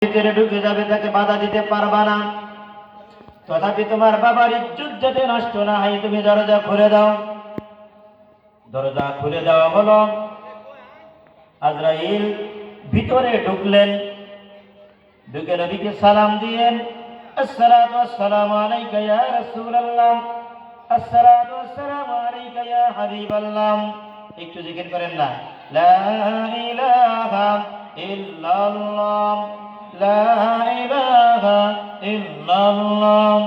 ভিতরে ঢুকে যাবে, তাকে বাধা দিতে পারবা না। তথাপি তোমার বাবার ইজ্জত যাতে নষ্ট না হয়, তুমি দরজা খুলে দাও। দরজা খুলে দেওয়া হলো। আজরাইল ভিতরে ঢুকলেন, ঢুকে নবীকে সালাম দিলেন, আসসালাতু ওয়াসসালামু আলাইকা ইয়া রাসূলুল্লাহ, আসসালাতু ওয়াসসালামু আলাইকা ইয়া হাবিবাল্লাহ। একটু জিকির করেন না, লা ইলাহা ইল্লাল্লাহ, লা ইলাহা ইল্লাল্লাহ।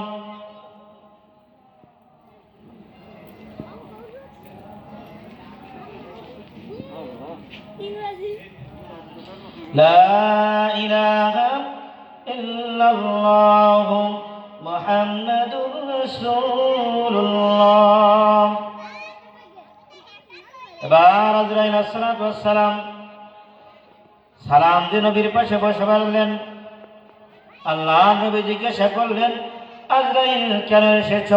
লা ইলাহা ইল্লাল্লাহ মুহাম্মাদুর রাসূলুল্লাহ। এবার আজরাইল আসসালাতু ওয়াসসালাম সালাম দিয়ে নবীর পাশে বসে বললেন। আল্লাহ নবী জিজ্ঞাসা করলেন, আজরাইল কেন এসেছ?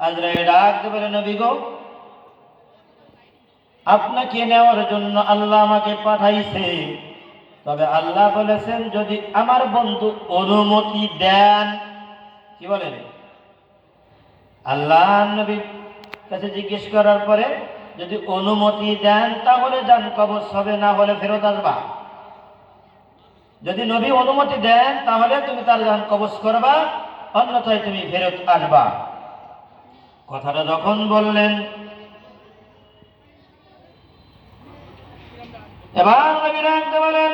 আজরাইল ডাক দিয়ে বলে, নবী গো, আপনাকে নেওয়ার জন্য আল্লাহ আমাকে পাঠাইছে। তবে আল্লাহ বলেছেন যদি আমার বন্ধু অনুমতি দেন। কি বলেন? আল্লাহ নবীর কাছে জিজ্ঞেস করার পরে যদি অনুমতি দেন তাহলে যান কবজ হবে, না হলে ফেরত আসবা। যদি নবী অনুমতি দেন তাহলে তুমি তার যান কবজ করবা, অন্যথায় তুমি ফেরত আসবা। কথাটা যখন বললেন, এবার নবী রাখতে বলেন,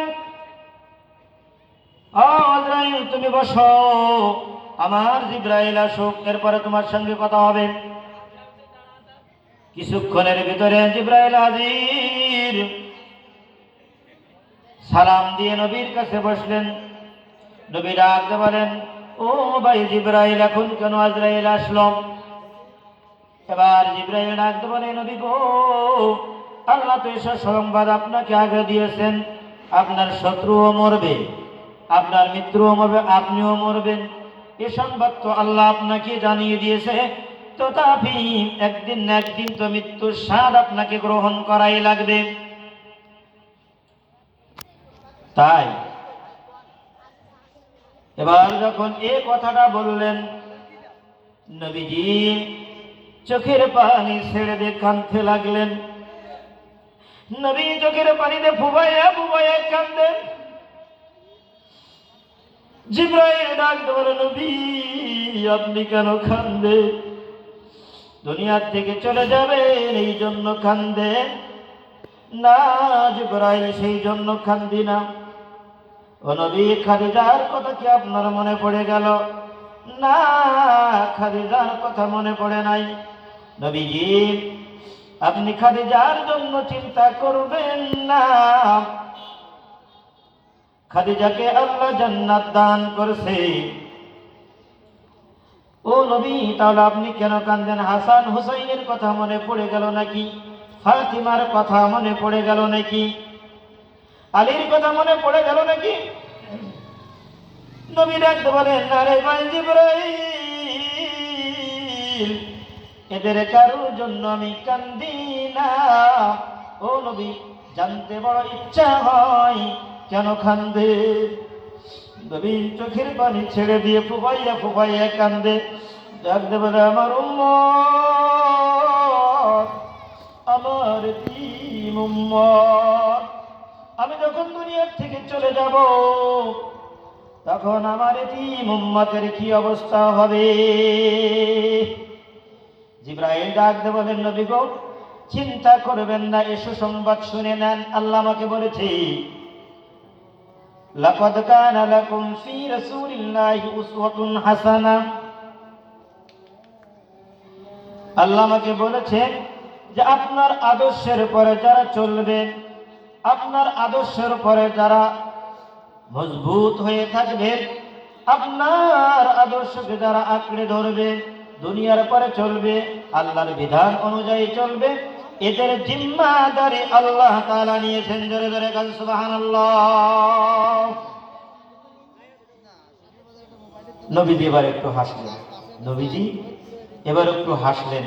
আজরাইল তুমি বসো, আমার জিবরাইল আসুক, এরপরে তোমার সঙ্গে কথা হবে। কিছুক্ষণের ভিতরে জিবরাইল হাজির। সালাম দিয়ে নবীর কাছে বসলেন। নবী ডাকতে বলেন, ও ভাই জিবরাইল, এখন কেন আজরাইল আসলো? এবার জিবরাইল ডাকতে বলে, নবী গো, আল্লাহ তো এসব সংবাদ আপনাকে আগে দিয়েছেন, আপনার শত্রুও মরবে, আপনার মিত্রও মরবে, আপনিও মরবেন। এ সংবাদ তো আল্লাহ আপনাকে জানিয়ে দিয়েছে। তথাপি একদিন না একদিন তো মৃত্যুর স্বাদ আপনাকে গ্রহণ করাই লাগবে। তাই এবার যখন এ কথাটা বললেন, নবীজি চোখের পানি ছেড়ে দিয়ে কাঁদতে লাগলেন। নবী চোখের পানিতে ফুবাইয়া ফুবাইয়া কাঁদেন। জিবরাইল ডাকতে বলে, নবী আপনি কেন কাঁদেন? দুনিয়ার থেকে চলে যাবেন এই জন্য কাঁদেন? না জিবরাইল, সেই জন্য কাঁদি না। ও নবী, খাদিজার কথা কি আপনার মনে পড়ে গেল? না, খাদিজার কথা মনে পড়ে নাই। নবীজি আপনি খাদিজার জন্য চিন্তা করবেন না, খাদিজাকে আল্লাহ জান্নাত দান করেছে। ও নবী, তাহলে আপনি কেন কাঁদেন? হাসান হুসাইনের কথা মনে পড়ে গেল নাকি? ফাতিমার কথা মনে পড়ে গেল নাকি? আলীর কথা মনে পড়ে গেল নাকি? নবী ডাকতে বলেন, না রে ভাই জিবরাইল, এদের কারোর জন্য আমি কান্দি না। ও নবী, জানতে বড় ইচ্ছা হয় কেন কান্দে। নবী চোখের পানি ছেড়ে দিয়ে ফুফাইয়া ফুফাইয়া কান্দে। ডাকতে বলে, আমার উম্মত, আমার এতিম উম্মত, আমি যখন দুনিয়ার থেকে চলে যাব তখন আমার এতিম উম্মতের কি অবস্থা হবে? জিবরাইল ডাকতে বলেন, নবী গো, চিন্তা করবেন না, এসো সংবাদ শুনে নেন। আল্লাহ আমাকে বলেছে, লাকাদ কানা লাকুম ফি রাসূলিল্লাহি উসওয়াতুন হাসানাহ। আল্লাহ আমাকে বলেছেন যে আপনার আদর্শের পরে যারা চলবে, আপনার আদর্শের পরে যারা মজবুত হয়ে থাকবে, আপনার আদর্শকে যারা আঁকড়ে ধরবে, দুনিয়ার পরে চলবে, আল্লাহর বিধান অনুযায়ী চলবে, এদের জিম্মাদারি আল্লাহ তাআলা নিয়েছেন। জোরে জোরে কান সুবহানাল্লাহ। নবীজি এবার একটু হাসলেন। নবীজি এবার একটু হাসলেন।